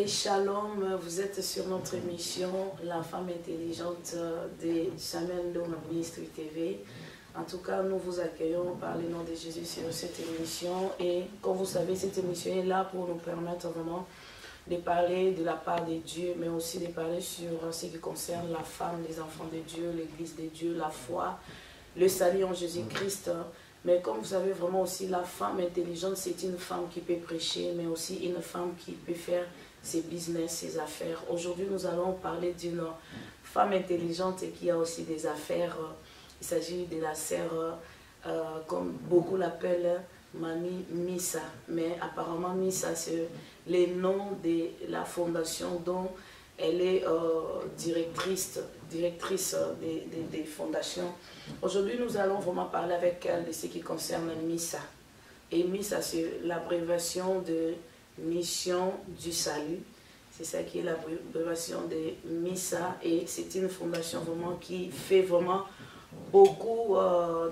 et shalom, vous êtes sur notre émission La femme intelligente de Samuel Ndonga Ministry TV. En tout cas, nous vous accueillons par le nom de Jésus sur cette émission. Et comme vous savez, cette émission est là pour nous permettre vraiment de parler de la part de Dieu, mais aussi de parler sur ce qui concerne la femme, les enfants de Dieu, l'église de Dieu, la foi, le salut en Jésus-Christ. Mais comme vous savez vraiment aussi, la femme intelligente, c'est une femme qui peut prêcher, mais aussi une femme qui peut faire ses business, ses affaires. Aujourd'hui, nous allons parler d'une femme intelligente et qui a aussi des affaires. Il s'agit de la sœur, comme beaucoup l'appellent, Mamie Missa. Mais apparemment, Missa, c'est le nom de la fondation dont elle est directrice des fondations. Aujourd'hui, nous allons vraiment parler avec elle de ce qui concerne Missa. Et Missa, c'est l'abréviation de Mission du Salut. C'est ça qui est l'abréviation de Missa. Et c'est une fondation vraiment qui fait vraiment beaucoup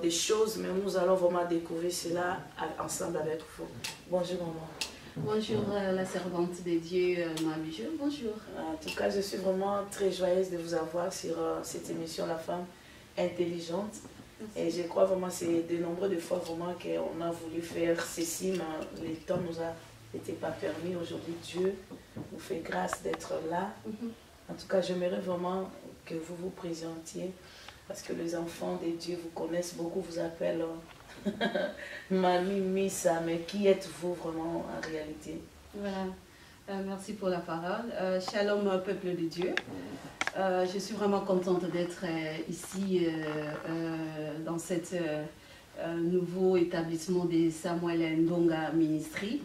de choses. Mais nous allons vraiment découvrir cela ensemble avec vous. Bonjour, maman. Bonjour la servante de Dieu, Mamie. Bonjour. En tout cas, je suis vraiment très joyeuse de vous avoir sur cette émission La femme intelligente. Et je crois vraiment que c'est de nombreuses fois vraiment qu'on a voulu faire ceci, mais le temps nous a été pas permis. Aujourd'hui, Dieu nous fait grâce d'être là. En tout cas, j'aimerais vraiment que vous vous présentiez parce que les enfants de Dieu vous connaissent beaucoup, vous appellent Mamie Missa, mais qui êtes-vous vraiment en réalité? Voilà, merci pour la parole. Shalom, peuple de Dieu. Je suis vraiment contente d'être ici dans cet nouveau établissement de Samuel Ndonga Ministry.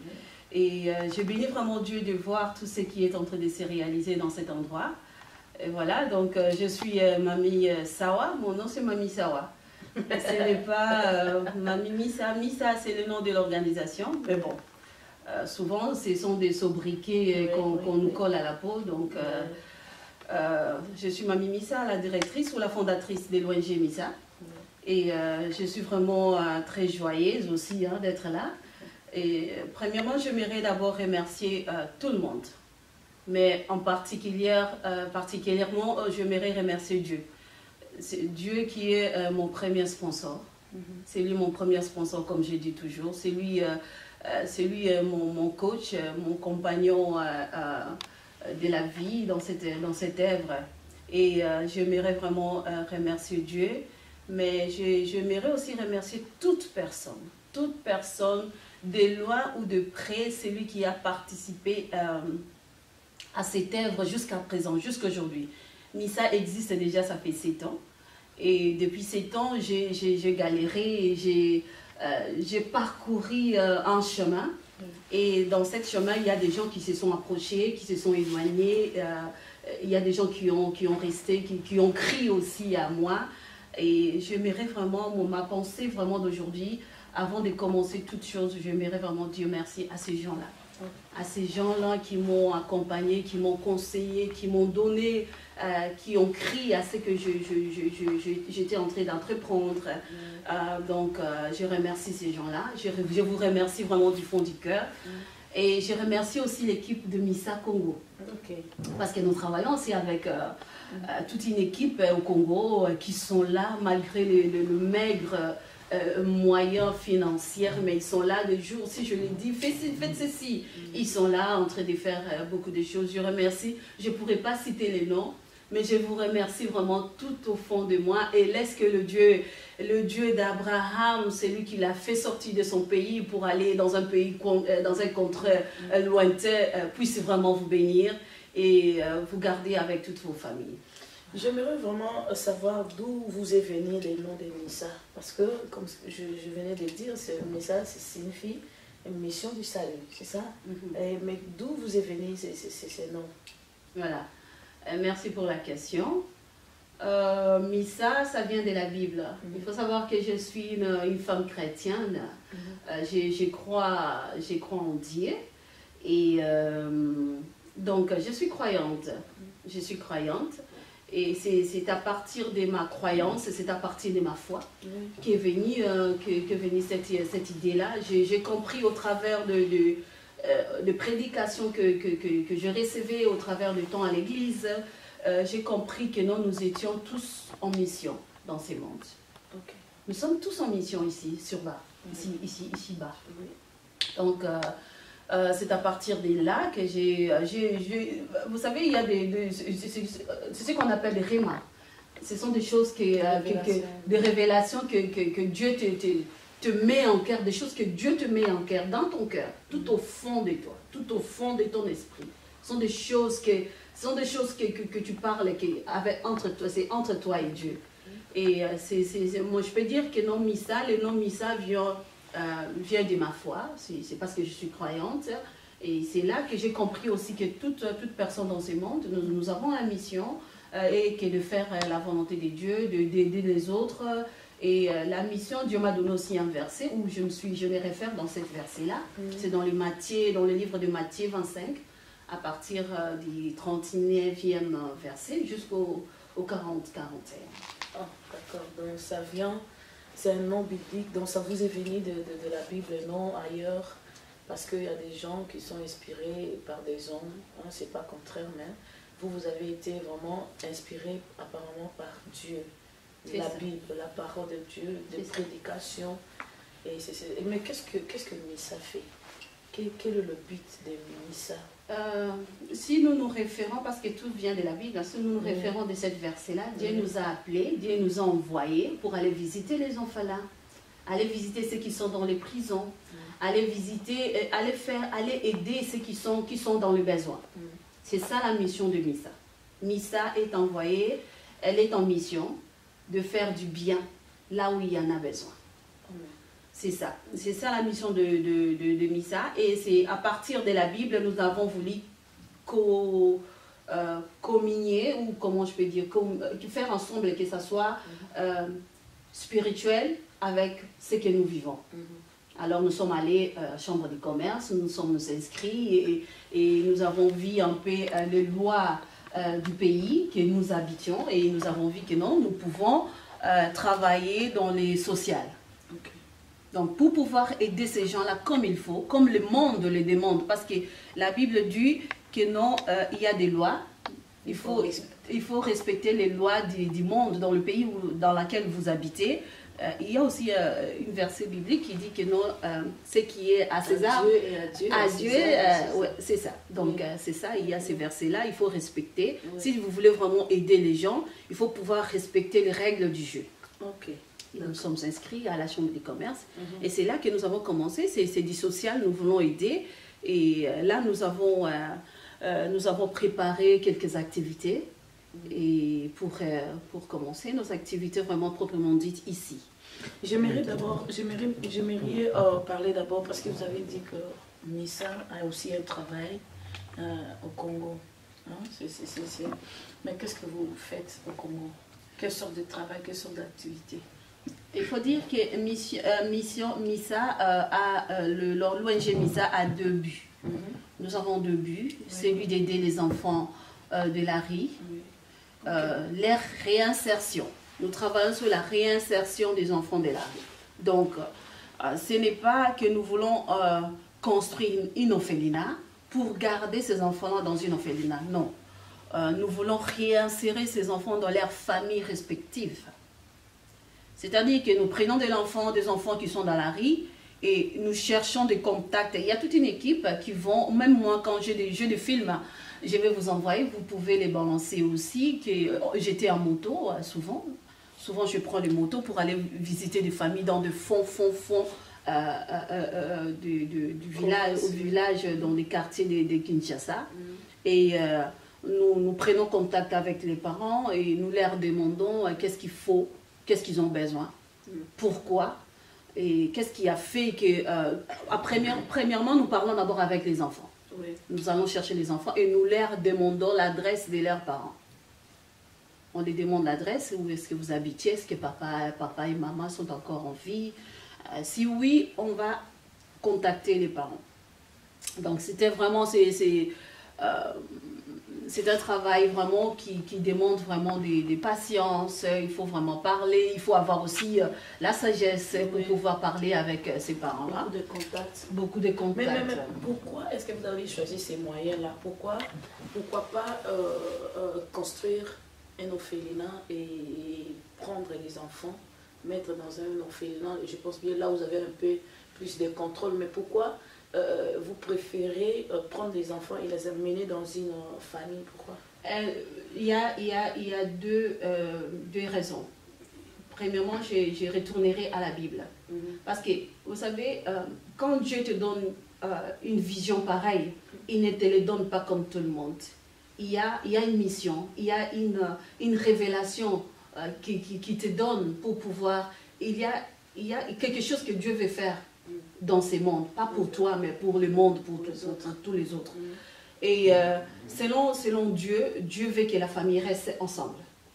Et je bénis vraiment Dieu de voir tout ce qui est en train de se réaliser dans cet endroit. Et voilà, donc je suis Mamie Sawa, mon nom c'est Mamie Sawa. Ce n'est pas Mamie Missa. Missa, c'est le nom de l'organisation. Mais bon, souvent, ce sont des sobriquets qu'on nous colle à la peau. Donc, je suis Mamie Missa, la directrice ou la fondatrice de l'ONG Missa. Et je suis vraiment très joyeuse aussi d'être là. Et premièrement, j'aimerais d'abord remercier tout le monde. Mais en particulièrement, j'aimerais remercier Dieu. C'est Dieu qui est mon premier sponsor. C'est lui mon premier sponsor, comme je dis toujours. C'est lui, mon coach, mon compagnon de la vie dans cette œuvre. Et j'aimerais vraiment remercier Dieu, mais j'aimerais aussi remercier toute personne, de loin ou de près, celui qui a participé à cette œuvre jusqu'à présent, jusqu'à aujourd'hui. Missa existe déjà, ça fait 7 ans. Et depuis 7 ans, j'ai galéré, j'ai parcouru un chemin. Et dans ce chemin, il y a des gens qui se sont approchés, qui se sont éloignés. Il y a des gens qui ont resté, qui ont crié aussi à moi. Et j'aimerais vraiment, ma pensée vraiment d'aujourd'hui, avant de commencer toute chose, j'aimerais vraiment dire merci à ces gens-là. À ces gens-là qui m'ont accompagné, qui m'ont conseillé, qui m'ont donné, qui ont crié à ce que j'étais en train d'entreprendre. Donc, je remercie ces gens-là. Je vous remercie vraiment du fond du cœur. Et je remercie aussi l'équipe de Missa Congo. Parce que nous travaillons aussi avec toute une équipe au Congo qui sont là malgré le maigre moyens financiers, mais ils sont là le jour, si je les dis, faites ceci. Ils sont là en train de faire beaucoup de choses. Je remercie, je ne pourrais pas citer les noms, mais je vous remercie vraiment tout au fond de moi et laisse que le Dieu d'Abraham, celui qui l'a fait sortir de son pays pour aller dans un pays, dans un contre lointain, puisse vraiment vous bénir et vous garder avec toutes vos familles. J'aimerais vraiment savoir d'où vous est venu le nom de Missa. Parce que, comme je venais de dire, Missa signifie mission du salut, c'est ça? Mais d'où vous est venu ces noms? Voilà. Merci pour la question. Missa, ça vient de la Bible. Il faut savoir que je suis une femme chrétienne. Je crois en Dieu. Et donc, je suis croyante. Je suis croyante. Et c'est à partir de ma croyance, c'est à partir de ma foi qu'est venue cette idée-là. J'ai compris au travers de de prédications que je recevais au travers du temps à l'église, j'ai compris que nous étions tous en mission dans ces mondes. Okay. Nous sommes tous en mission ici, sur bas, ici bas. Donc, c'est à partir de là que vous savez, il y a c'est ce qu'on appelle des rémas. Ce sont des choses, des révélations que Dieu te met en cœur, des choses que Dieu te met en cœur, dans ton cœur, tout au fond de toi, tout au fond de ton esprit. Ce sont des choses que tu parles entre toi, c'est entre toi et Dieu. Et moi, je peux dire que le nom Missa vient de ma foi, c'est parce que je suis croyante. Et c'est là que j'ai compris aussi que toute personne dans ce monde, nous avons la mission et que de faire la volonté de Dieu, d'aider les autres. Et la mission, Dieu m'a donné aussi un verset où je me réfère dans ce verset-là. C'est dans le livre de Matthieu 25, à partir du 39e verset jusqu'au 40-41. Oh, d'accord, donc ça vient, c'est un nom biblique, donc ça vous est venu de la Bible, non ailleurs, parce qu'il y a des gens qui sont inspirés par des hommes, hein, c'est pas contraire, mais vous avez été vraiment inspiré apparemment par Dieu. La Bible, la parole de Dieu, des prédications. Mais qu'est-ce que Missa fait? Quel est le but de Missa? Si nous nous référons, parce que tout vient de la Bible, si nous nous référons de cette verset-là, Dieu nous a appelés, Dieu nous a envoyés pour aller visiter les orphelins, aller visiter ceux qui sont dans les prisons, aller visiter, aller aider ceux qui sont dans le besoin. C'est ça la mission de Missa. Missa est envoyée, elle est en mission de faire du bien là où il y en a besoin. C'est ça la mission de Missa. Et c'est à partir de la Bible, nous avons voulu communier, ou comment je peux dire, faire ensemble que ça soit spirituel avec ce que nous vivons. Alors nous sommes allés à la Chambre de commerce, nous sommes inscrits et nous avons vu un peu les lois du pays que nous habitions, et nous avons vu que non, nous pouvons travailler dans les sociales. Okay. Donc pour pouvoir aider ces gens-là comme il faut, comme le monde le demande, parce que la Bible dit que non, il y a des lois, il faut respecter les lois du monde, dans le pays dans lequel vous habitez. Il y a aussi une verset biblique qui dit que non, ce qui est à César, à Dieu, ouais, c'est ça. Donc c'est ça, il y a ces versets-là, il faut respecter. Si vous voulez vraiment aider les gens, il faut pouvoir respecter les règles du jeu. Nous sommes inscrits à la Chambre des commerces et c'est là que nous avons commencé, c'est du social, nous voulons aider. Et là, nous avons préparé quelques activités. Et pour commencer nos activités vraiment proprement dites ici. J'aimerais parler d'abord, parce que vous avez dit que Missa a aussi un travail au Congo. Hein? Mais qu'est-ce que vous faites au Congo? Quelle sorte de travail, quelle sorte d'activité? Il faut dire que l'ONG Missa a deux buts. Nous avons deux buts, celui d'aider les enfants de la rue, leur réinsertion. Nous travaillons sur la réinsertion des enfants de la rue. Donc, ce n'est pas que nous voulons construire une orphelinat pour garder ces enfants-là dans une orphelinat. Non. Nous voulons réinsérer ces enfants dans leurs familles respectives. C'est-à-dire que nous prenons des enfants qui sont dans la rue et nous cherchons des contacts. Il y a toute une équipe qui vont, même moi quand j'ai des jeux de films, je vais vous envoyer, vous pouvez les balancer aussi. J'étais en moto souvent je prends les motos pour aller visiter des familles dans de fonds du village, dans des quartiers de Kinshasa. Et nous prenons contact avec les parents et nous leur demandons qu'est-ce qu'il faut, qu'est-ce qu'ils ont besoin, pourquoi, et qu'est-ce qui a fait que... premièrement, nous parlons d'abord avec les enfants. Oui. Nous allons chercher les enfants et nous leur demandons l'adresse de leurs parents. On les demande l'adresse, où est-ce que vous habitiez, est-ce que papa et maman sont encore en vie. Si oui, on va contacter les parents. Donc c'était vraiment, c'est un travail vraiment qui demande vraiment des patiences, il faut vraiment parler, il faut avoir aussi la sagesse pour pouvoir parler avec ces parents-là. Beaucoup de contacts. Beaucoup de contacts. Mais pourquoi est-ce que vous avez choisi ces moyens-là? Pourquoi pas construire un orphelinat et prendre les enfants, mettre dans un orphelinat? Je pense bien là vous avez un peu plus de contrôle, mais pourquoi vous préférez prendre des enfants et les amener dans une famille? Pourquoi? Il y a deux raisons. Premièrement, je retournerai à la Bible. Parce que, vous savez, quand Dieu te donne une vision pareille, il ne te le donne pas comme tout le monde. Il y a une mission, il y a une révélation qui te donne pour pouvoir... Il y a quelque chose que Dieu veut faire dans ces mondes, pas pour toi, mais pour le monde, pour tous les autres. Et selon Dieu, Dieu veut que la famille reste ensemble.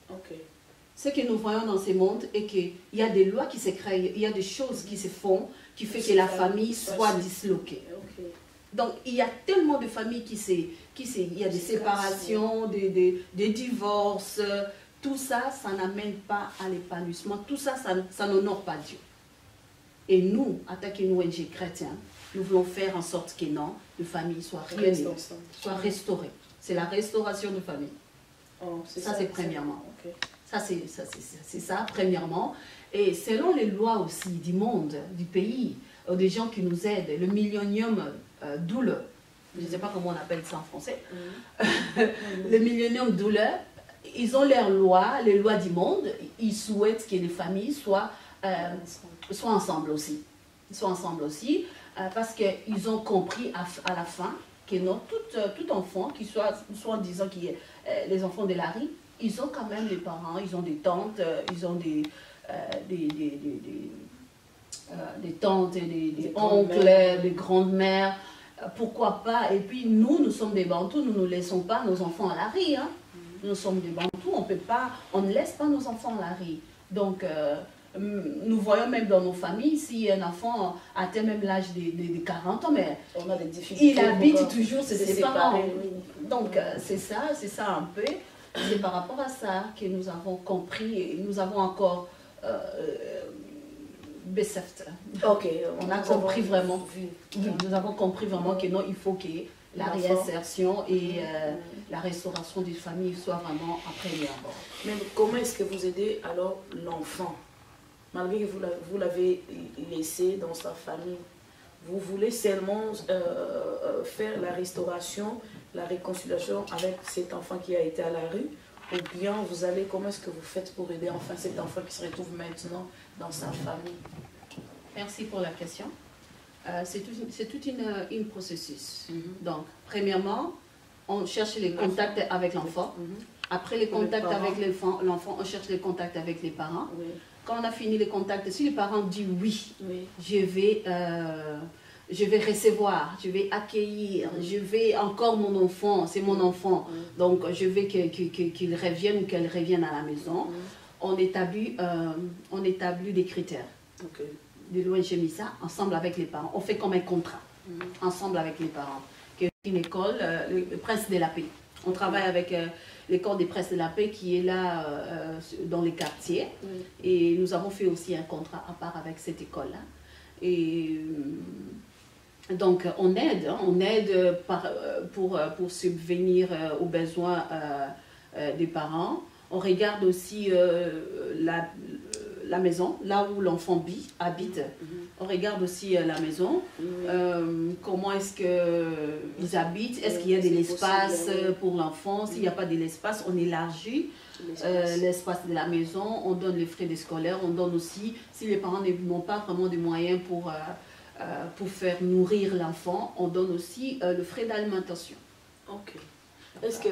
Okay. Ce que nous voyons dans ces mondes est qu'il y a des lois qui se créent, il y a des choses qui se font, qui fait que la famille soit disloquée. Okay. Donc, il y a tellement de familles il y a des séparations, des divorces, tout ça, ça n'amène pas à l'épanouissement, tout ça, ça n'honore pas Dieu. Et nous, en tant que nous, ONG chrétiens, nous voulons faire en sorte que non, les familles soient réunies, soient restaurées. C'est la restauration de famille. Oh, ça, c'est premièrement. Okay. Ça, c'est ça, premièrement. Et selon les lois aussi du monde, du pays, des gens qui nous aident, le millénium douleur, je ne sais pas comment on appelle ça en français, le millénium douleur, ils ont leurs lois, les lois du monde, ils souhaitent que les familles soient ensemble aussi. Soient ensemble aussi, parce qu'ils ont compris à la fin que non, tout enfant, qui soit en disant qu'il est les enfants de la rue, ils ont quand même des parents, ils ont des tantes, ils ont des tantes, des oncles, des grandes-mères, pourquoi pas. Et puis nous sommes des Bantous, nous ne laissons pas nos enfants à la rue. Hein. Nous sommes des Bantous, on ne laisse pas nos enfants à la rue. Donc, nous voyons même dans nos familles, si un enfant atteint même l'âge de 40 ans, mais on a des difficultés, il habite toujours ses parents. Oui. Donc, c'est ça un peu. C'est par rapport à ça que nous avons compris et nous avons encore Okay, on a compris vraiment. Nous avons compris vraiment que non, il faut que la réinsertion et la restauration des familles soient vraiment après les abords. Mais comment est-ce que vous aidez alors l'enfant? Malgré que vous l'avez laissé dans sa famille, vous voulez seulement faire la restauration, la réconciliation avec cet enfant qui a été à la rue, ou bien comment est-ce que vous faites pour aider enfin cet enfant qui se retrouve maintenant dans sa famille? Merci pour la question. C'est tout un processus. Donc, premièrement, on cherche les contacts avec l'enfant. Après les contacts avec l'enfant, on cherche les contacts avec les parents. Oui. Quand on a fini les contacts, si les parents disent oui, je vais recevoir, je vais accueillir, je vais encore mon enfant, c'est mon enfant, donc je veux qu'il revienne ou qu'elle revienne à la maison. On établit des critères. Okay. De l'ONG MISA, ensemble avec les parents. On fait comme un contrat, ensemble avec les parents. Une école, le Prince de la Paix. On travaille avec l'école des Princes de la Paix qui est là dans les quartiers. Et nous avons fait aussi un contrat à part avec cette école-là. Et donc on aide pour subvenir aux besoins des parents. On regarde aussi la maison, là où l'enfant habite. On regarde aussi la maison, comment est-ce qu'ils habitent, est-ce qu'il y a de l'espace pour l'enfant. S'il n'y a pas de l'espace, on élargit l'espace de la maison, on donne les frais des scolaires, on donne aussi, si les parents n'ont pas vraiment de moyens pour faire nourrir l'enfant, on donne aussi le frais d'alimentation. Ok. Est-ce que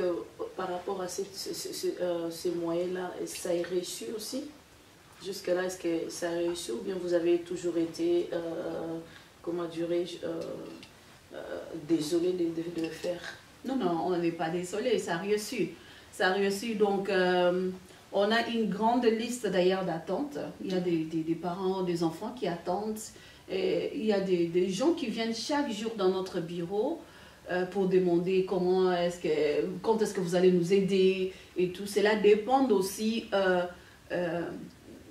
par rapport à ces moyens-là, ça a réussi aussi? Jusque-là, est-ce que ça a réussi ou bien vous avez toujours été, comment dirais-je, désolé de le faire? Non, on n'est pas désolé, ça a réussi. Ça a réussi, donc on a une grande liste d'ailleurs d'attente. Il y a des parents, des enfants qui attendent. Et il y a des gens qui viennent chaque jour dans notre bureau. pour demander quand est-ce que vous allez nous aider et tout. Cela dépend aussi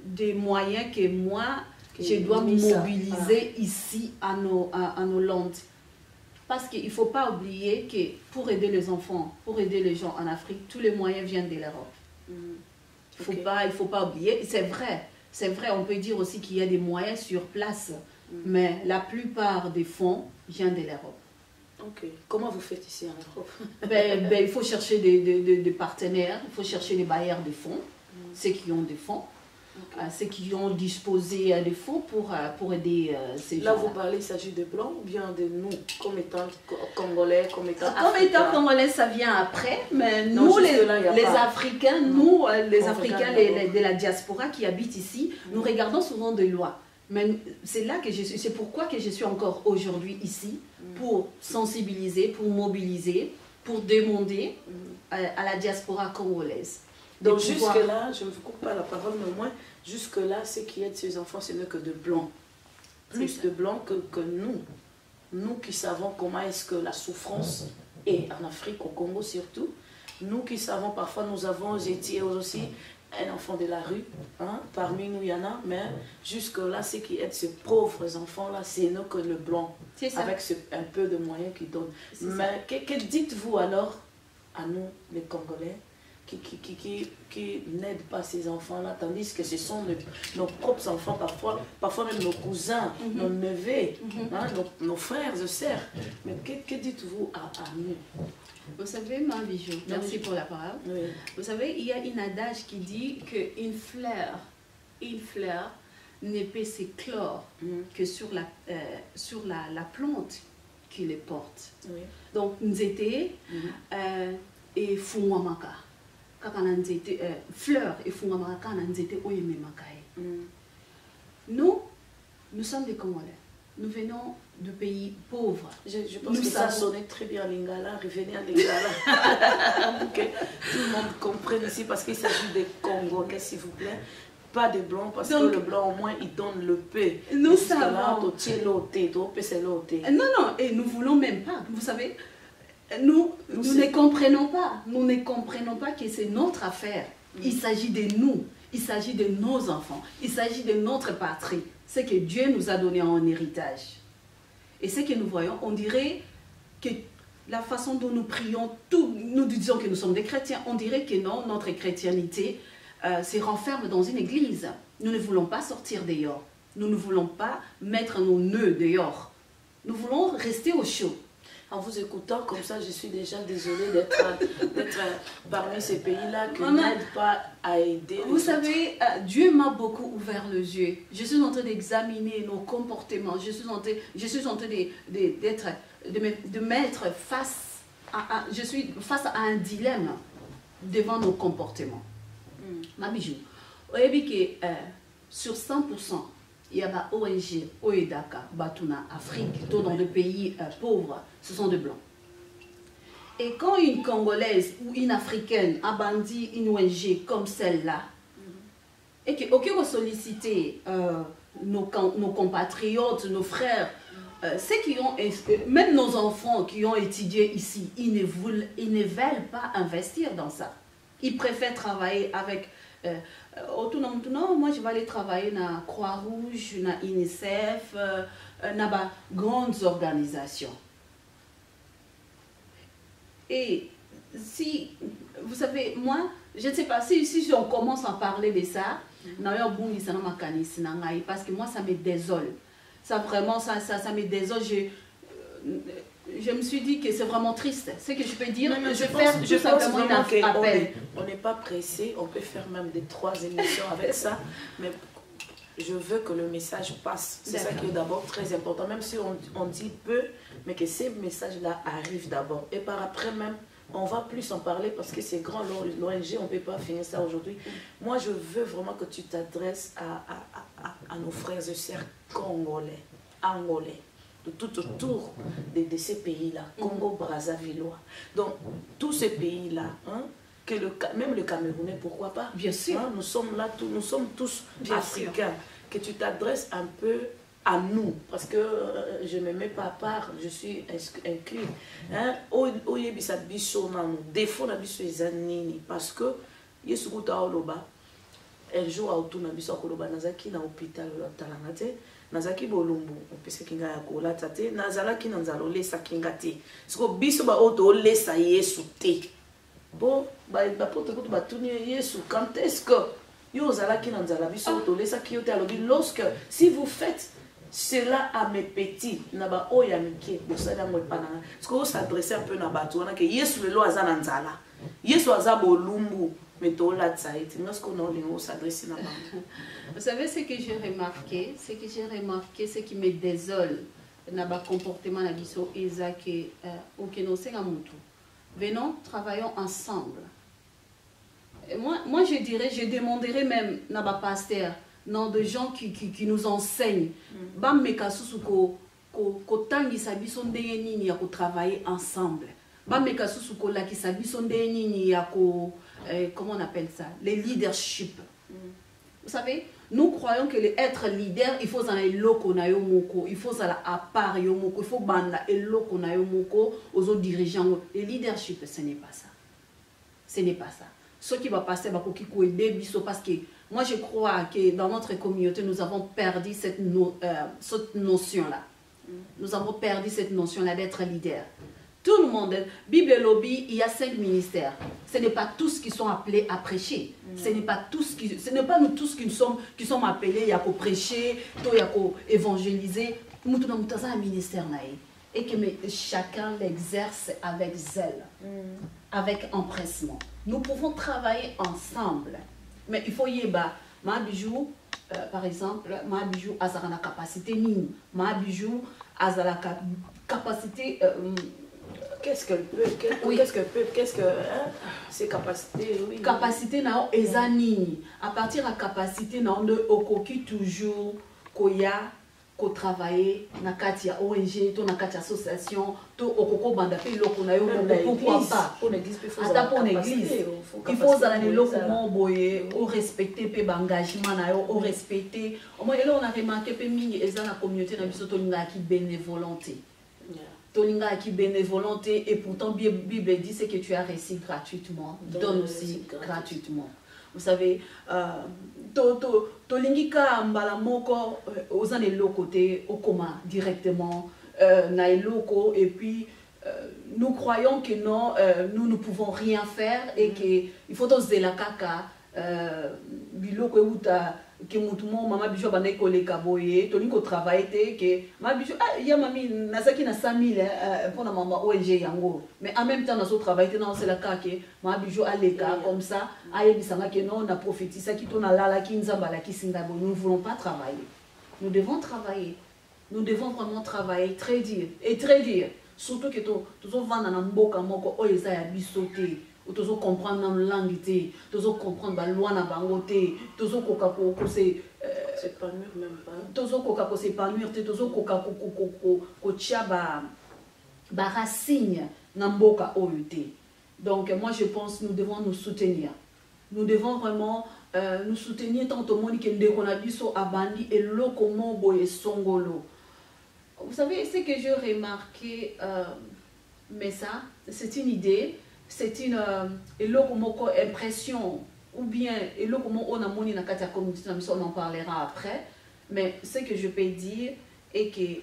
des moyens que moi, je dois mobiliser ici à nos landes. Parce qu'il ne faut pas oublier que pour aider les enfants, pour aider les gens en Afrique, tous les moyens viennent de l'Europe. Il faut pas oublier. C'est vrai, on peut dire aussi qu'il y a des moyens sur place, mais la plupart des fonds viennent de l'Europe. Comment vous faites ici en Europe? Il faut chercher des partenaires, il faut chercher des bailleurs de fonds, ceux qui ont des fonds. Ceux qui ont disposé des fonds pour aider ces gens. Là, vous parlez, il s'agit de blancs ou bien de nous, comme étant congolais, comme étant africains? Comme étant congolais, ça vient après, mais nous, les Africains, de la diaspora qui habitent ici, nous regardons souvent des lois. Mais c'est pourquoi que je suis encore aujourd'hui ici, pour sensibiliser, pour mobiliser, pour demander à la diaspora congolaise. Donc jusque-là, je ne vous coupe pas la parole, mais au moins, jusque-là, ce qui aide ces enfants, ce n'est que de blancs. Plus de blancs que nous. Nous qui savons comment est-ce que la souffrance est en Afrique, au Congo surtout. Nous qui savons, parfois nous avons été aussi un enfant de la rue. Hein? Parmi nous, il y en a, mais jusque-là, ce qui aide ces pauvres enfants-là, c'est nous que le blanc. Avec un peu de moyens qu'ils donnent. Mais que dites-vous alors à nous, les Congolais, qui n'aident pas ces enfants-là, tandis que ce sont nos propres enfants, parfois même nos cousins, nos neveux, nos frères et sœurs. Mais que dites-vous à nous? Vous savez, ma bijou, merci pour la parole. Oui. Vous savez, il y a une adage qui dit qu'une fleur ne peut s'éclore que sur la plante qui les porte. Oui. Donc, nous étions et Fouamaka. Fleurs et Fouamaka, nous étions au Yememakaï. Nous sommes des Congolais. Nous venons de pays pauvres. Je pense que ça sonnait très bien en Lingala, revenez en Lingala. Pour que tout le monde comprenne ici, parce qu'il s'agit des Congolais, s'il vous plaît. Pas de blancs, parce que le blanc, au moins, il donne le paix. Nous savons. Non, et nous ne voulons même pas. Vous savez, nous ne comprenons pas. Nous ne comprenons pas que c'est notre affaire. Il s'agit de nous. Il s'agit de nos enfants. Il s'agit de notre patrie. C'est que Dieu nous a donné en héritage. Et ce que nous voyons, on dirait que la façon dont nous prions, nous disons que nous sommes des chrétiens, on dirait que non, notre chrétienté se renferme dans une église. Nous ne voulons pas sortir dehors. Nous ne voulons pas mettre nos nœuds dehors. Nous voulons rester au chaud. En vous écoutant comme ça, je suis déjà désolée d'être parmi ces pays-là qui n'aident pas à aider. Vous savez, Dieu m'a beaucoup ouvert les yeux. Je suis en train d'examiner nos comportements. Je suis en train de mettre face je suis face à un dilemme devant nos comportements. Ma bijou, vous savez que sur 100%, il y a des ONG, OEDACA, Batuna, Afrique, dans des pays pauvres, ce sont des blancs. Et quand une Congolaise ou une Africaine a bandit une ONG comme celle-là, et qu'on sollicite nos compatriotes, nos frères, ceux qui ont, même nos enfants qui ont étudié ici, ils ne veulent pas investir dans ça. Ils préfèrent travailler avec... moi je vais aller travailler dans la Croix-Rouge, dans UNICEF, dans de grandes organisations. Et si, vous savez, moi, je ne sais pas, si on commence à parler de ça, parce que moi ça me désole. Ça vraiment, ça me désole. Je me suis dit que c'est vraiment triste. Ce que je peux dire, je fais simplement un appel. On n'est pas pressé, on peut faire même des 3 émissions avec ça, mais je veux que le message passe. C'est ça qui est d'abord très important, même si on dit peu, mais que ces messages-là arrivent d'abord. Et par après même, on va plus en parler parce que c'est grand, l'ONG, on ne peut pas finir ça aujourd'hui. Moi, je veux vraiment que tu t'adresses à nos frères et sœurs congolais, angolais, de tout autour de ces pays-là, Congo, Brazzavillois. Donc, tous ces pays-là, hein, même le Camerounais, pourquoi pas? Bien sûr. Hein, nous sommes là, nous sommes tous africains. Que tu t'adresses un peu à nous, parce que je ne me mets pas à part, je suis inclus. Hein? Défaut na biso ezanini, parce que yesu kuta oloba un jour autour na biso koloba nazaki na hôpital talanga te nazaki bolumbu opesa kinga ya kolata te nazalaki na nzala olesa kinga te siko biso ba oto olesa yesu te bon ba pote kutu batuni yesu quand est-ce que yo ozalaki na nzala biso oto olesa ki yo te alobi lorsque si vous faites cela à mes petits naba oya mike bosala ngo pananga siko s'adresser un peu na bato wana ke yesu lelo aza na nzala yesu aza bolumbu mais to la tsaït lorsqu'on a s'adresser na bango. Vous savez ce que j'ai remarqué, ce qui me désole na ba comportement na biso ezake okeno senga mutu. Venons, travaillons ensemble. Et moi je dirais, je demanderais même na ba pasteur, non, de gens qui nous enseignent. Bam mekasusu ko tangisa biso ndenge nini ya ko travailler ensemble. Bam mekasusu ko la ki sa biso ndenge nini ya ko comment on appelle ça, le leadership. Vous savez, nous croyons que être leader, il faut aller loko na yo moko, il faut aller à part yo moko, il faut banda et loko na yo moko aux autres dirigeants. Le leadership, ce n'est pas ça. Ce n'est pas ça. Ce qui va passer, bah koki ko aider biso parce que moi je crois que dans notre communauté nous avons perdu cette notion-là. Nous avons perdu cette notion-là d'être leader. Tout le monde, Bible Lobby, il y a 5 ministères. Ce n'est pas tous qui sont appelés à prêcher. Ce n'est pas nous tous qui sommes appelés à prêcher, à évangéliser. Nous avons un ministère et que chacun l'exerce avec zèle, avec empressement. Nous pouvons travailler ensemble, mais il faut y avoir ma bijou, par exemple, ma bijou a la capacité nini, ma bijou a la capacité. Qu'est-ce qu'elle peut, qu'est-ce que ses capacités, oui. Capacité na ezanini. À partir de la capacité na on okoki toujours koya ko travailler na kati ya ONG, to na kati ya association, to okoko banda pe loko na yo pourquoi pas. Pour l'église, il faut il faut aller loko mo boye, au respecter pe engagement na yo, au respecter. Au moins là on a remarqué pe mingi ezana communauté na biso to linga ki bénévolonté. Tolinga qui bénévolonté et pourtant Bible dit c'est que tu as reçu gratuitement, donne aussi gratuitement. Vous savez, tolingika mbala moko aux années côté au coma directement na loko et puis nous croyons que non, nous ne pouvons rien faire et que il faut oser la kaka biloko uta que mutumo mama bijou bana koleka boye toni ko travailler que ma bijou ya mami nasaki na 5000 pour na mama ONG yango mais en même temps nazo travailler dans c'est la kake ma bijou aleka comme ça ayebisanga que non na prophétisa ki to na lala ki nzamba la ki singabo. Nous ne voulons pas travailler, nous devons travailler, nous devons vraiment travailler très dur et très dur, surtout que to vanda na mboka moko oyeza ya bisoté. Tous comprendre la langue, tous comprendre la loi na bangote, tous s'épanouir même pas. Tous s'épanouir, tous ba racine na mboka oyute. Donc moi je pense nous devons nous soutenir. Nous devons vraiment nous soutenir tant au monde que ndeko na biso abandi et lokomo boye songolo. Vous savez ce que j'ai remarqué mais ça c'est une idée. C'est une impression ou bien on a moni na kati ya communauté on en parlera après, mais ce que je peux dire est que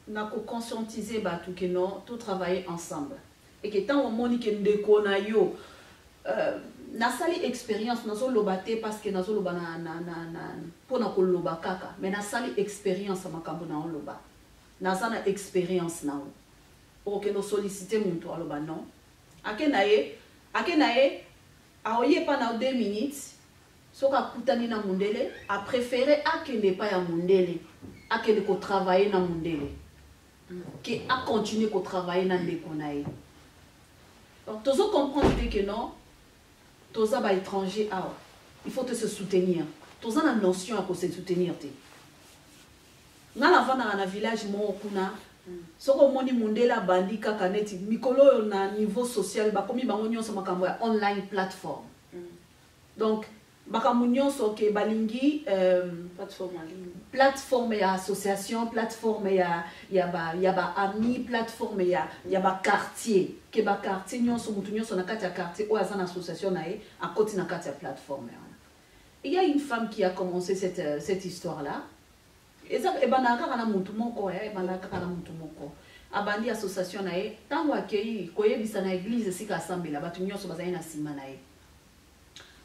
na ko conscientiser batu que non tout travailler ensemble et que tant on moni que ndeko na yo na sali expérience nazo lobate parce que nazo loba na pona ko loba kaka mais na sali expérience makambo na on loba na sana expérience na ok no solliciter mon to loba non akenaye aoye pendant 2 minutes soka kutani na mundele a préféré akende pa ya mundele akende ko travailler na mundele que a continuer ko travailler na ndeko naye. Donc tozo comprendre que non toza ba étranger awa il faut te se soutenir toza na notion à ko se soutenir te na la vana na village mo kuna. Soko moni mundela bandi kaka neti mikolo na niveau social bakomi bango nyonso makambo ya online platform. Donc makambo nyonso ke balingi plateforme ya association, plateforme ya ba ami, plateforme ya ba quartier, ke ba quartier nyonso mutu nyonso na kati ya quartier o azana association na ye akoti na kati ya plateforme. Il y a une femme qui a commencé cette histoire là. Et ça e banaka kana mutu moko e banaka kana mutu moko. Abandi association na ye tango akei koyebisa na église sika asambela batu nyonso bazali na sima na ye.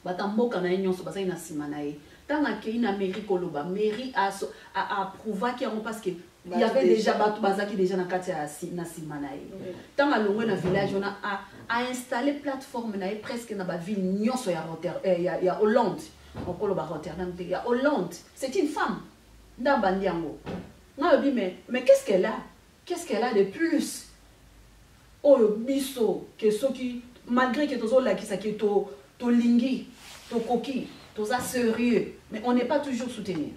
Batamboka na nyonso bazali na sima na ye. Tant que na mairie koloba, mairie a approuvé qu'il y a parce que il y avait déjà batu bazaki déjà na kati na sima na ye. Tant à longue na village on a installé plateforme na ye presque na ba ville nyonso ya Rotterdam ya Hollande. On koloba Rotterdam ya Hollande. C'est une femme. Ndamba ndiango. Na obi mais qu'est-ce qu'elle a? Qu'est-ce qu'elle a de plus? Oh biso que ceux qui malgré que tozo la qui ça qui to lingi, to koki, to ça sérieux, mais on n'est pas toujours soutenu.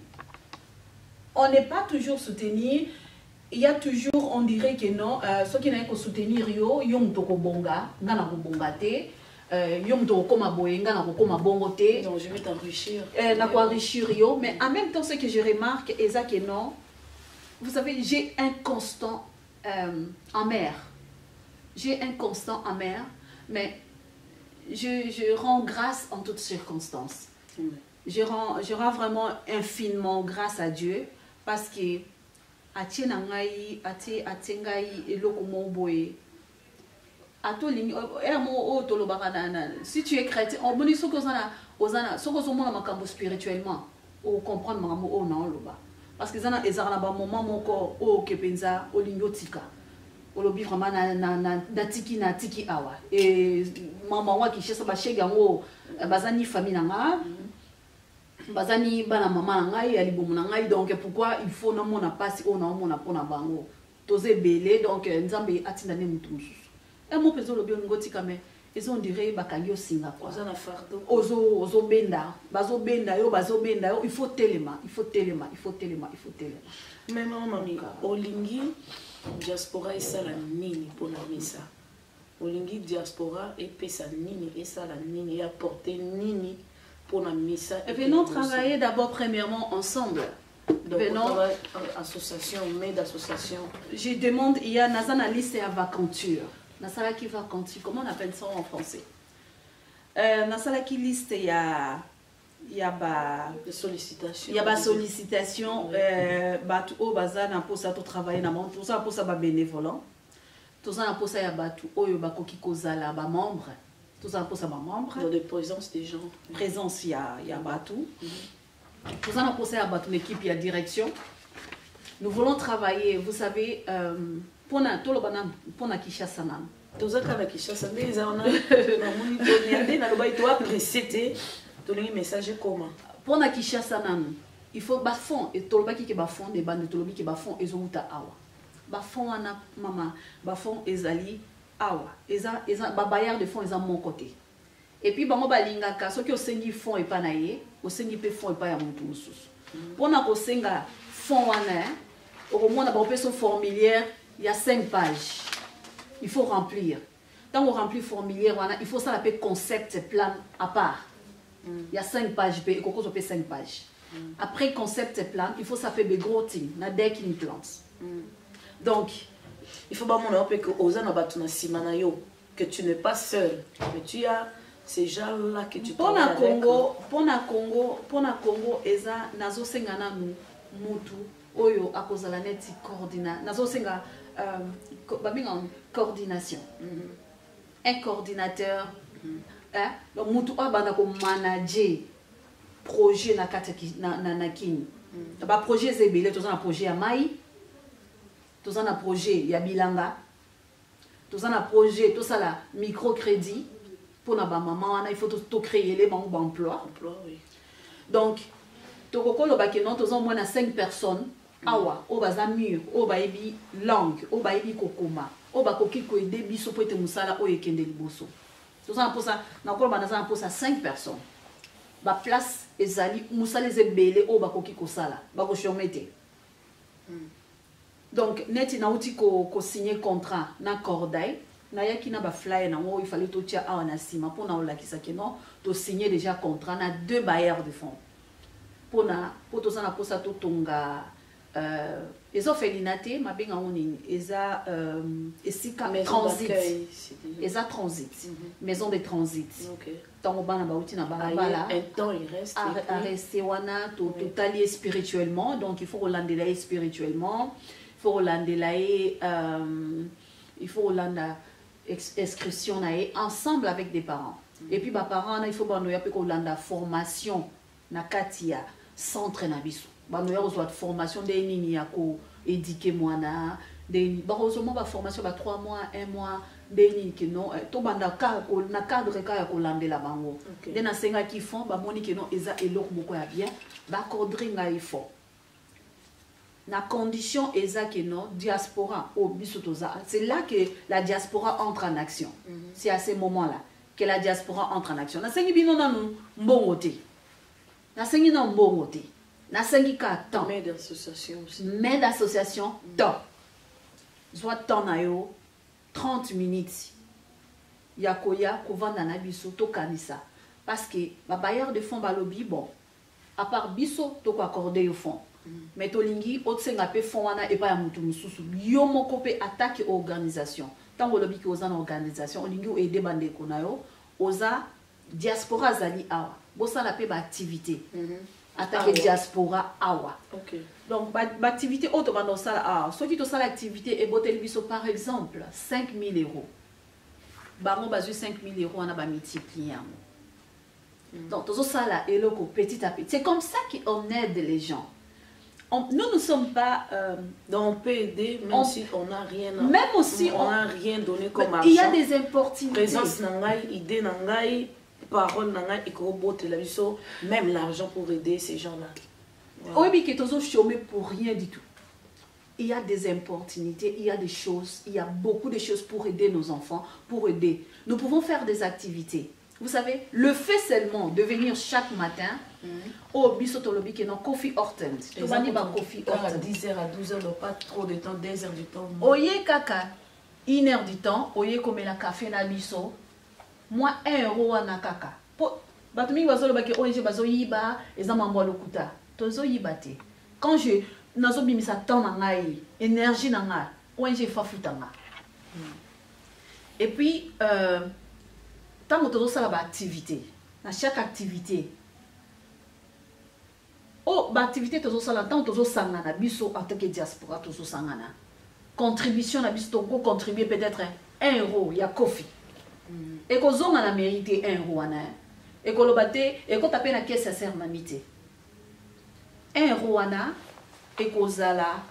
On n'est pas toujours soutenu. Il y a toujours, on dirait que non, ceux qui n'ont pas soutenir yo, yom to ko bonga, ngana ko bonga te, yom to ko maboye, ngana ko mabongo te. Donc je vais t'enrichir. Na ko enrichir yo, mais en même temps ce que je remarque, est ça que non. Vous savez, j'ai un constant amer. J'ai un constant amer, mais je rends grâce en toutes circonstances. Je rends vraiment infiniment grâce à Dieu parce que si tu es chrétien, spirituellement, on comprend parce que ça est un moment mon au kepenza au lingotika olobi vraiment na tiki awa et maman wa ki chesa ba shega ngo bazani famille nanga bazani bana maman ngai ali bomu ngai donc pourquoi il faut na mona passe on na mona pona bango toze belé donc nzambe atinda ne mutu mususu e mo pezo lobi ngotika mais ils ont dirait bakangi osinga quoi oza na fardo ozo benda yo il faut telema mais maman olingi diaspora esala nini pona misa olingi diaspora epesa nini esala nini et apporter nini pona misa et venons travailler d'abord premièrement ensemble. Venons association mais d'association je demande il y a nazana liste à vacanture nasala qui vacanture comment on appelle ça en français nasala qui liste il y a ba sollicitation. Il y a ba sollicitation batu o bazana pour ça to travailler na monde tout ça pour ça ba bénévolant. Tout ça pour ça ya batu oyo ba koki kozala ba membre. Tout ça pour ça ba membre. Dans de présence des gens. Présence il y a batu. Tout ça pour ça ya batu l'équipe ya direction. Nous voulons travailler, vous savez pour na to lo bana pour na Kinshasa na. Tozaka na Kinshasa ndeza ona na moni to niande na loba ito apprécier tolongi message comment pour na Kinshasa nanu il faut ba fond et tolobaki ke ba fond de bande tolobi ke ba fond ezouta awa ba fond wana mama ba fond ezali awa eza ba bayard de fond eza mon côté et puis bango balingaka soki osengi fond et pa na ye osengi pe fond et pa ya mutu mususu pona ko senga fond wana au moins na ba peso formulaire il y a 5 pages il faut remplir tant on remplit formulaire wana il faut ça l'appeler concept plan à part. Il y a 5 pages, il faut 5 pages. Après concept et plan, il faut ça faire des gros things, na decking plans. Donc, il faut pas que Ozana batuna simana yo que tu n'es pas seul, mais tu as ces gens-là que tu travailles avec. Pour na Congo, eza nazo senga na mutu oyo akozala neti coordina, nazo senga coordination. Un coordinateur. Donc mutu abanda ko manager projet na kati na kini ba projet zebele tozana projet ya mai tozana projet ya bilanga tozana projet to sala microcrédit pour na ba maman wana il faut to créer les banques d'emploi oui. Donc to kokolo ba kenon tozana moins na 5 personnes awa o baza mur o ba ebi langue o ba ebi kokoma o ba koki ko aider biso po ete musala o ekende liboso. Tout ça pour ça, pour ça 5 personnes. Ba place ezali musala ezebele o bakoki kosala, bako chomete. Donc net na uti ko signer contrat na Corday, nayaki na ba flyer nango il fallait to tia awa na sima pona olakisa ke non to signer déjà contrat na 2 bailleurs de fonds pona poto sana posa to tonga ezo felinate mabenga onini eza esika transit eza transit maison de transit tango bana bauti na balabala un temps il reste à rester wana to totalier spirituellement, donc il faut relancer spirituellement, il faut relancer il faut relancer inscription ensemble avec des parents. Et puis bah parents il faut banoya pe ko landa formation na katia centre na biso. Banoya reçoit formation de nini ya ko éduquer mwana de ba heureusement ba formation ba 3 mois 1 mois de nini que non to banda ka na cadre ka ya ko landela bango. De na senga ki font ba moni que non eza eloko moko ya bien ba cordringa il faut. Na condition eza que non diaspora au bisotoza. C'est là que la diaspora entre en action. C'est à ce moment-là que la diaspora entre en action. Na sengi bino na mbongo te. Na sengi na mbongo te. Na sengi ka temps. Mais d'association aussi. Mais d'association temps. Soit temps na yo 30 minutes. Yakoya kovanda na biso to kanisa. Parce que ba bailleur de fonds balobi bon. À part biso to ko accorder au fond. Mais tolingi otsenga pe fond wana e pa ya mutu mususu yo moko pe attaque organisation tango lobi ki oza na organisation olingi o aider bande ko na yo oza diaspora zali awa bosala pe ba activité attaque diaspora awa donc ba activité auto bando sala awa soki to sala activité e botel biso par exemple 5000 € bango bazu 5000 € wana ba multiplier donc tozo sala eloko petit à petit. C'est comme ça qu'on aide les gens. Nous ne sommes pas... donc on peut aider même si on n'a rien... Même aussi on n'a rien donné comme argent. Il y a des opportunités. Présence nangai, idée nangai, parole nangai, même l'argent pour aider ces gens-là. Oui, mais qui sont chômés pour rien du tout. Il y a des opportunités, il y a des choses, il y a beaucoup de choses pour aider nos enfants, pour aider. Nous pouvons faire des activités. Vous savez, le fait seulement de venir chaque matin au Bissotolobi qui est dans Coffee Horton. Tu vas dire Coffee Horton. À 10h à 12h, pas trop de temps, 2 heures du temps. Oye kaka, 1 heure du temps, oye comme la café na biso. Moi 1 € na kaka. Batumi bazolo baki oye bazo yiba, ezama mbo lokuta. Tozo yibate. Quand je nazo bimisa temps na ngai, énergie na ngai, oye fafutanga. Et puis tant que tu as activité, dans chaque activité, activité tu as tant que tu as sangana biso en tant que diaspora tu as sangana. Contribution na biso tu contribuer peut-être 1 €, il y a coffee. Et que zone a mérité 1 € ana. Et que le baté et que tu as na caisse à sermamité. 1 € ana et que zala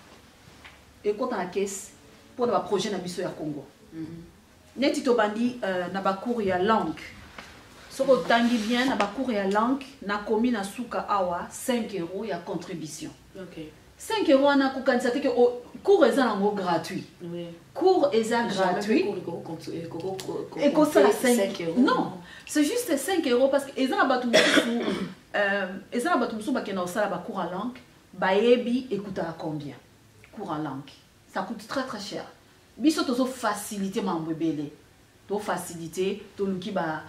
et que tu as caisse pour le projet na biso ya Congo. Neti to bandi na bakour ya langue. Soko tangi bien na bakour ya langue na komi na suka awa 5 € ya contribution. OK. 5 € na kukanisa teke cours eza nango gratuit. Oui. Cours eza gratuit. Et que ça 5 €. Non, c'est juste 5 € parce que eza na batu musu ba kena osala ba cours à langue, bayebi écoutera combien. Cours à langue. Ça coûte très très cher. Biso tozo faciliter mambo ebele to faciliter to luki ba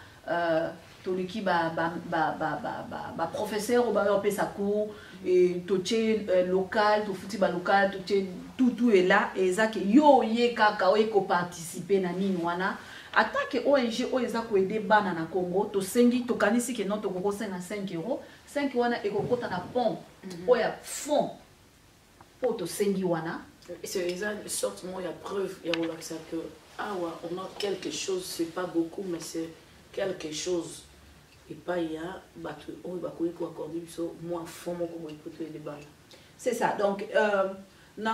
professeur ou ba pesa cours et to che local to futi ba local to che tout est là et ça que yo ye kaka o ko participer na nini wana attaque ONG o eza ko aider bana na Congo to sengi to kanisi ke non to ko senga 5 €. 5 wana e ko kota na pont o ya fond o to sengi wana. C'est une sorte de preuve que on a quelque chose, c'est pas beaucoup, mais c'est quelque chose. Et pas il y a c'est ça. Donc, mais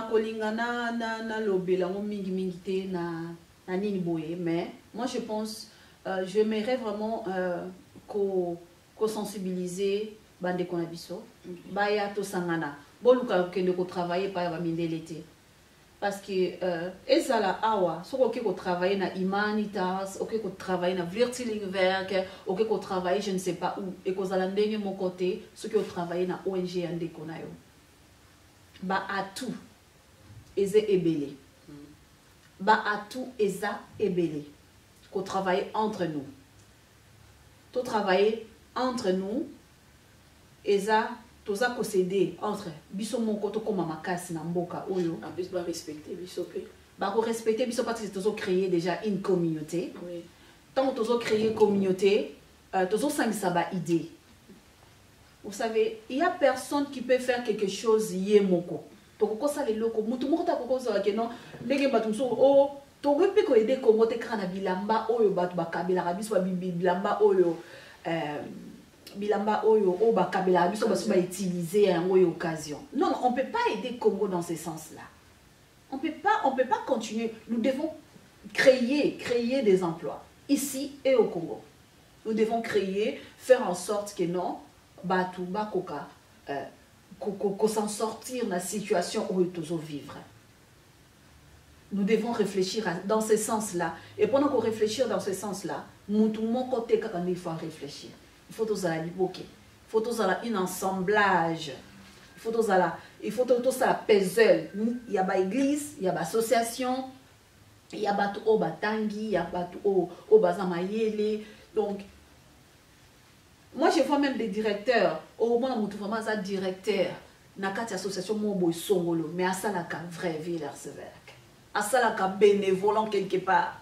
moi je pense, j'aimerais vraiment qu'on sensibiliser bande konabiso, baya to sangana, boluka kende ko travailler pa ba mindelete. Parce que ezala awa so ok ko travailler na humanitas, ok ko travailler na Vluchtelingwerk, ok ko travailler je ne sais pas où et ko zala ndenge mon côté ce qui ko travailler na ONG ande konayo ba à tout eze ebele bah à tout eza ebele qu'on travaille entre nous. Tout travailler entre nous eza toza ko céder entre biso moko to koma makasi na mboka oyo en plus ba respecter biso pe ba ko respecter biso parce que tozo créer déjà une communauté. Oui. Tant tozo créer communauté tozo sangisa ba idée. Vous savez, il y a personne qui peut faire quelque chose yé moko. Toko ça les locaux mutu moko ta ko ça que non ndenge batu so o to pe ko aider Congo te kana bilamba oyo batu bakabila rabiso ba bilamba oyo bilamba oyo o bakabila rabiso ba utiliser en occasion. Non, on peut pas aider Congo dans ce sens-là. On peut pas continuer. Nous devons créer des emplois ici et au Congo. Nous devons faire en sorte que non batu bakoka qu'on s'en sortir de la situation où nous devons vivre. Nous devons réfléchir dans ce sens-là. Et pendant qu'on réfléchit dans ce sens-là, nous tout le monde côté quand il faut réfléchir. Il faut tous aller liboquer. Il faut tous aller un assemblage. Il faut tous aller puzzle. Il y a pas église, il y a pas association, il y a pas tout batangi, il y a pas tout au bazamayele. Donc moi, je vois même des directeurs. Au moment où tu vraiment un directeur, dans une association, mais à ça, la vraie vie, l'arseverk. À ça, la bénévolant quelque part.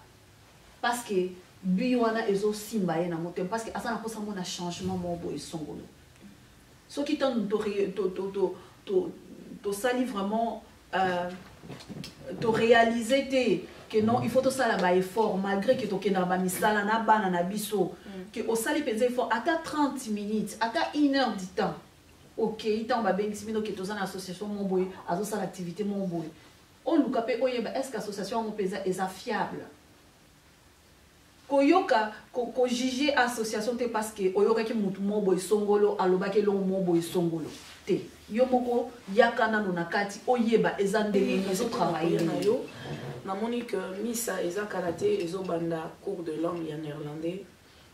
Parce que, biwana est aussi mbaye na motem. Parce que, à ça, on a un changement, mon boy, songolo. Ce qui t'ont sali vraiment, to réaliser que non, il faut tout ça là-bas effort, malgré que tu as un misala na bana na biso, que au sali pèse effort, à 30 minutes, à 1 heure du temps. Ok, il t'a bien dit que tu as une association, mon boy, à ça l'activité, mon boy. On nous capé, est-ce que l'association mon pèse est fiable? Koyoka, ko juger association parce que oyoka ki mutu mon boy songolo, aloba ke lo mon boy songolo. Te, yomoko yakana no nakati oyeba ezande ezo travailler na yo. Na monique Missa eza karaté ezo banda cours de langue en néerlandais.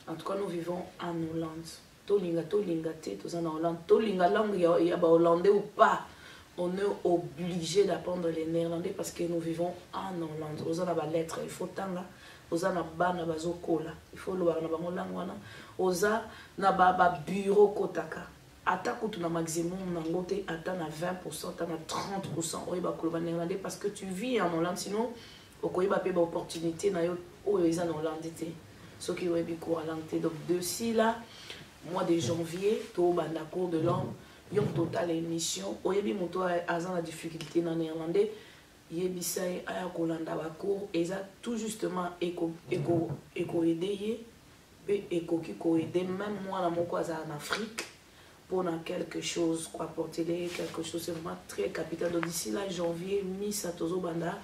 En tout cas nous vivons en Hollande. Tolinga te tozana Hollande. Tolinga langue ya ba hollandais ou pas. On est obligé d'apprendre les néerlandais parce que nous vivons en Hollande. Ozana ba lettre il faut tanga. Oza na bana bazokola. Il faut lo na bango langue wana. Oza na ba bureau kotaka. Ata kutu na maximum nango te ata na 20%, ata na 30% oyeba koloba néerlandais parce que tu vis en Hollande sinon okoyeba pe ba opportunité na yo oyo eza na Hollande te. Ceux qui oyebi cours à langue te. Donc d'ici là mois de janvier to banda cours de langue yon total émission oyebi moto aza na difficulté na néerlandais yebisai aya kolanda ba cours eza tout justement eko aider pe ekoki ko aider même moi na moko aza en Afrique pour quelque chose quoi porter quelque chose c'est vraiment très capital. Donc d'ici là janvier Miss Atozo banda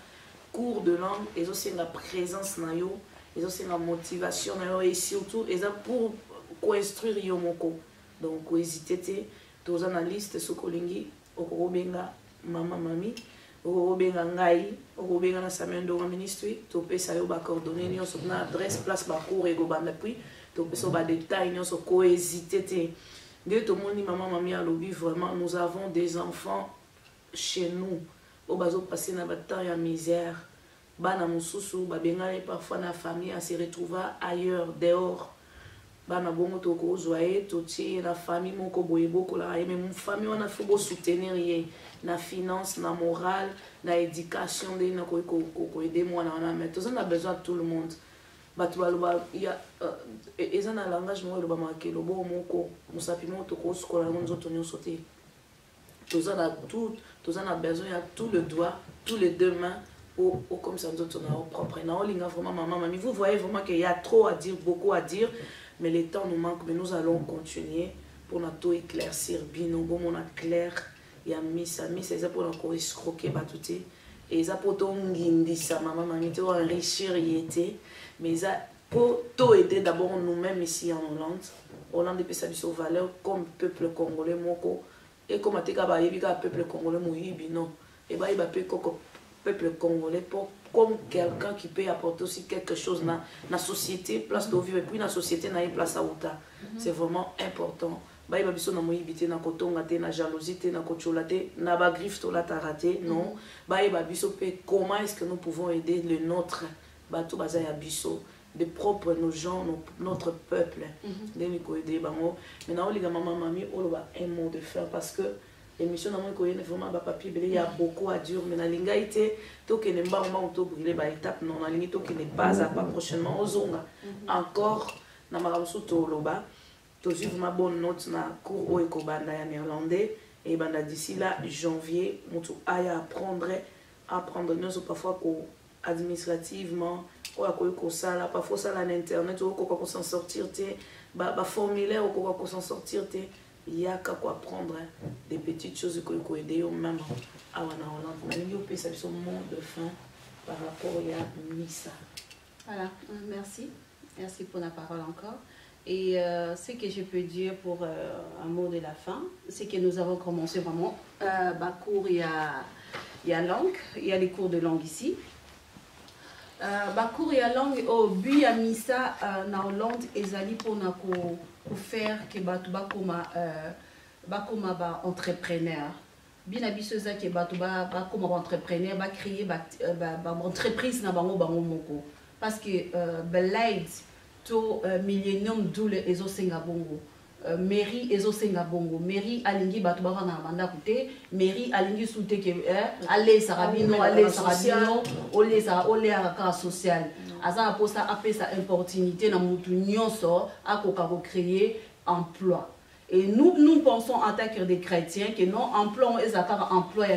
cours de langue et aussi la présence na yo et aussi la motivation na yo et surtout et ça pour construire yo moko. Donc hésitez tous analystes sokolingi okobenga mama mami okobenga ngai okobenga na Samendo ministry to pesa yo ba coordonnées nyonso na adresse place ba cours et go banda puis to pesa ba détails nyonso ko hésitez. Dès tout le monde, maman, mamie, à lobby, vraiment, nous avons des enfants chez nous. Au bazo passer dans le temps et la misère. Bana mususu, babengale parfois na famille à se retrouver ailleurs, dehors. Bana bongo toko zoye, toti la famille moko boye boko la mais mon famille on a faut soutenir rien, na finance, na morale, na éducation de na ko aider moi na mais tout ça on a besoin de tout le monde. Il y a un langage moi le bamake le bon moko musapimo to ko skola nzo tonyo sauter tous en a besoin il y a tout le doigt tous les deux mains au comme ça nous on a propre na olinga vraiment maman mamie vous voyez vraiment qu'il y a trop à dire beaucoup à dire mais le temps nous manque mais nous allons continuer pour na tout éclaircir bino bon on a clair il y a missa c'est pour encore escroquer batuté et ça pour ton ngindisa maman mamie to enrichir yété. Mais ça, pour tout aider d'abord nous-mêmes ici en Hollande, Hollande peut s'habiller aux valeurs comme peuple congolais, moko, et comme le peuple congolais, non. Et bah, il va peuple congolais comme quelqu'un qui peut apporter aussi quelque chose dans la société, place de vivre, et puis dans la société, dans une place à Outa. C'est vraiment important. bayeba biso na moyibi te na kotonga te na jalousie te na kochola te na ba griffe to la tarate non bayeba biso pe comment est-ce que nous pouvons aider le nôtre bato baza ya biso de propre nos gens notre peuple ndeni ko aider bango mais na oliga mama mami oloba un mot de fin parce que émission na moi ko yene vraiment ba papier belé il y a beaucoup à dire mais na linga ité to que ne mba mba to brûler ba étape non na lingi to que ne pas à pas prochainement ozonga encore na maramso to loba to suivre ma bonne note na cours o ekobanda ya néerlandais et banda d'ici là janvier mutu aya apprendre nous parfois ko administrativement ou à quoi qu'on ça là parfois ça là l'internet ou quoi qu'on s'en sortir té ba formulaire ou quoi qu'on s'en sortir té il y a qu'à quoi apprendre des petites choses que qu'on aider au même à wana Hollande na lingi opé ça son mot de fin par rapport à Missa. Voilà, merci pour la parole encore. Et ce que je peux dire pour un mot de la fin, c'est que nous avons commencé vraiment cours, il y a langue, il y a les cours de langue ici. Cours et langue au but à Missa na Hollande ezali pour faire que bakoma ba entrepreneur bien biso za ke bakoma ba entrepreneur ba créer ba entreprise na bango moko parce que beleid to millennium doule ezo senga bongo mairie ezo senga bongo mairie alingi bato baka na manda kute mairie alingi soute ke aller sarabino ole aka social azana posa apesa opportunité na mutu nyonso akoka ko créer emploi. Et nous pensons en tant que des chrétiens que non emploi est à emploi et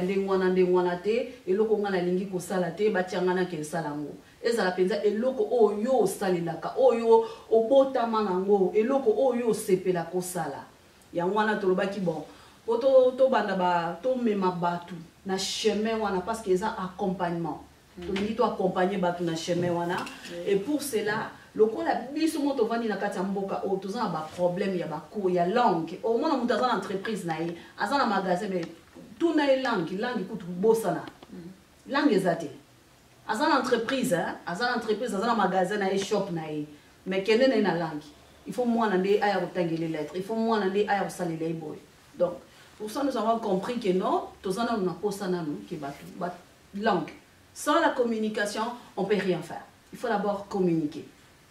et loko ngana lingi ko salate batiangana ke salango ezala penza eloko oyo salilaka oyo obota manango eloko oyo sepela ko sala ya ngwana tolobaki bon to banda ba to mema batu na chemin wana parce que ça accompagnement to lingi to accompagner batu na chemin wana et pour cela loko la biso moto vandi na kati ya mboka o tozana ba problème ya ba cours ya langue au moins na mutazana entreprise na ye azana magasin mais tout na langue kutu bosana langue ezate azana entreprise azana magasin na shop na ye mais kende na langue il faut moi nande aya kotangele lettre il faut moi nande aya kosalela boy donc pour ça nous avons compris que non tozana na posana nous ki ba langue sans la communication on peut rien faire il faut d'abord communiquer.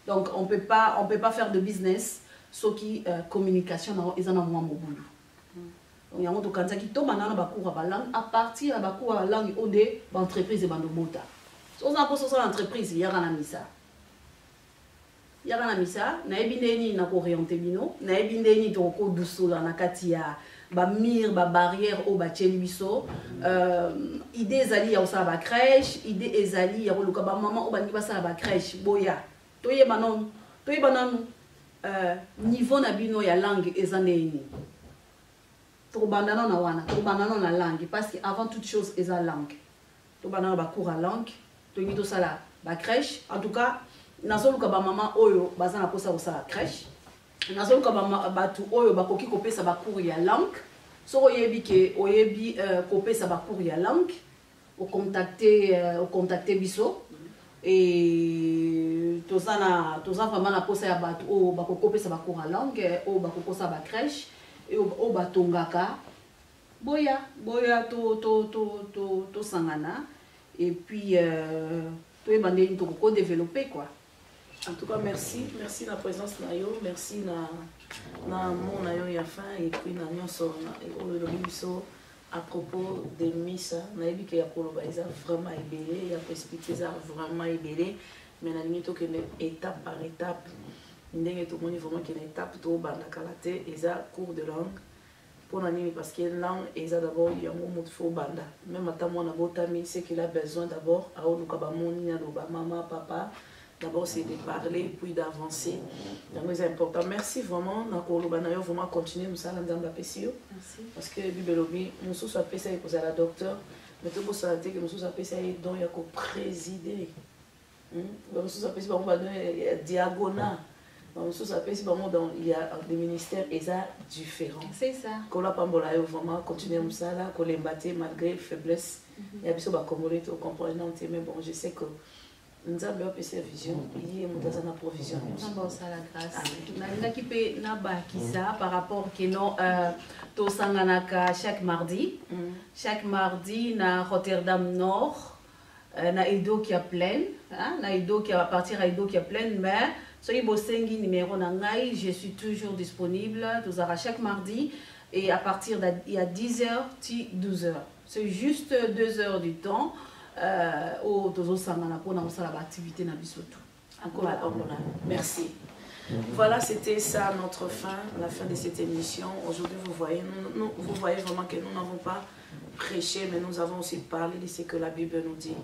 Donc on peut pas faire de business sans qui communication ils en ont moins au boulot. Donc il y a un autre qui tombe dans ba cours ba langue à partir ba cours ba langue on des entreprises et bando mota. So on a posé sur l'entreprise il y a na misa. Il y a na misa na ebindeni na ko orienter bino na ebindeni to ko dusola na katia ba mire ba barrière au ba biso idée ezali ya osala ba crèche idée ezali ya koluka ba maman o ba ngi basala ba crèche boya toyeba nanu niveau na bino ya langue ezaneni to bandana na wana to bandana na langue parce que avant toute chose eza langue to bandana ba cours à langue to ngi to sala ba crèche en tout cas nazoluka ba maman oyo bazana posa osala crèche nazoluka ba batu oyo bakoki kopesa ba cours ya langue so oyebi ke oyebi kopesa ba cours ya langue au contacter biso et tozana vraiment na posa ya batu o bakokopesa ba cours à langue o bakokosa ba crèche et o batongaka boya to sangana et puis to ebandeni to ko développer quoi. En tout cas merci la présence na yo merci na mon na yo ya fin et puis na nyonso na o le biso à propos de Missa na ebi ke ya koloba eza vraiment ebelé ya expliquer ça vraiment ebelé mais na limite que étape par étape ndenge to moni vraiment que étape to banda kalate eza cours de langue pour nani parce que langue eza d'abord il y a un mot faut banda même ata mona botami c'est qu'il a besoin d'abord a oluka ba moni na ba maman papa. D'abord, c'est de parler, puis d'avancer. Donc, c'est important. Merci vraiment. Nous allons vraiment continuer. Nous allons dans la PCO. Merci. Parce que Bibelobi, nous sommes à PCO pour la docteur. Mais tout le monde que nous sommes à PCO dont il y a qu'au présider. Nous sommes à PCO dans la diagonale. Nous sommes à PCO il y a des ministères et ça différents. C'est ça. Qu'on a pas vraiment continuer comme ça là, qu'on les battait malgré faiblesse. Il y a des gens qui comprennent, mais bon, je sais que Nzambe apesa vision, il y a une provision. Bon, ça la grâce. Qui peut n'abakisa par rapport que non to sanganaka chaque mardi. Chaque mardi na Rotterdam Nord, na Edo qui a plein, na Edo qui va partir à Edo qui a plein, mais soyez bosengi numéro nangai, je suis toujours disponible. Tous à chaque mardi et à partir il y a 10h, 12h. C'est juste 2 heures du temps. Merci. Voilà, c'était ça notre fin, la fin de cette émission. Aujourd'hui, vous voyez vraiment que nous n'avons pas prêché, mais nous avons aussi parlé de ce que la Bible nous dit.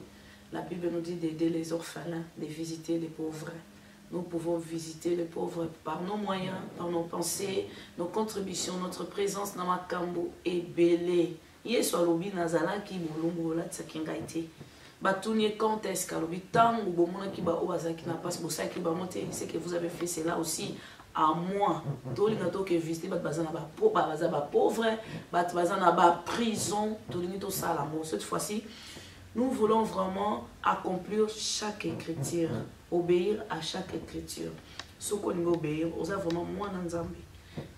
La Bible nous dit d'aider les orphelins, de visiter les pauvres. Nous pouvons visiter les pauvres par nos moyens, par nos pensées, nos contributions, notre présence dans ma cambo et belé. Yesu alobi nazala ki bolongo la tsakinga ite batuni quand est-ce qu'alobi tangu bomona ki ba ozaki na passe bosa ki ba monter c'est que vous avez fait cela aussi à moi tolinga to que visiter bat bazana ba pauvre bat bazana ba prison tolinga to sala mo cette fois-ci nous voulons vraiment accomplir chaque écriture, obéir à chaque écriture. Ce qu'on veut obéir, on a vraiment moins dans Zambie.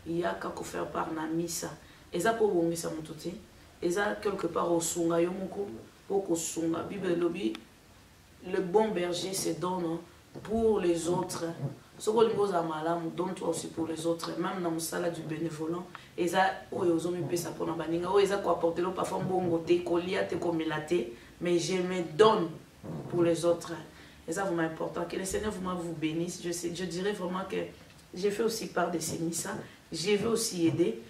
Il y a qu'à faire par la missa. Et ça pour vous missa mon touti. Et ça, quelque part, au Sunga, au Sunga, Bible lobby, le bon berger se donne pour les autres. Ce que nous avons malamu, donne-toi aussi pour les autres, même dans le salle du bénévolat. Et ça, oh, ils ont mis ça pour la baninga. Oh, ils ont apporté le parfum bon côté, colia, te comilate, mais je me donne pour les autres. Et ça, vraiment important. Que le Seigneur vous bénisse. Je dirais vraiment que j'ai fait aussi part de ces missa. Je veux aussi aider.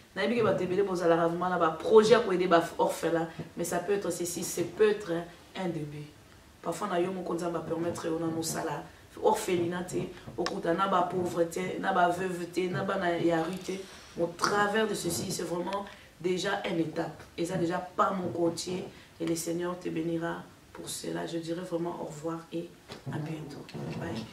Projet pour aider les orphelins, mais ça peut être ceci, ça peut être un début. Parfois, on va permettre de nos salaires. Orphelinité, au pauvreté, veuveté, au travers de ceci, c'est vraiment déjà une étape. Et ça, déjà par mon côté, et le Seigneur te bénira pour cela. Je dirais vraiment au revoir et à bientôt. Bye.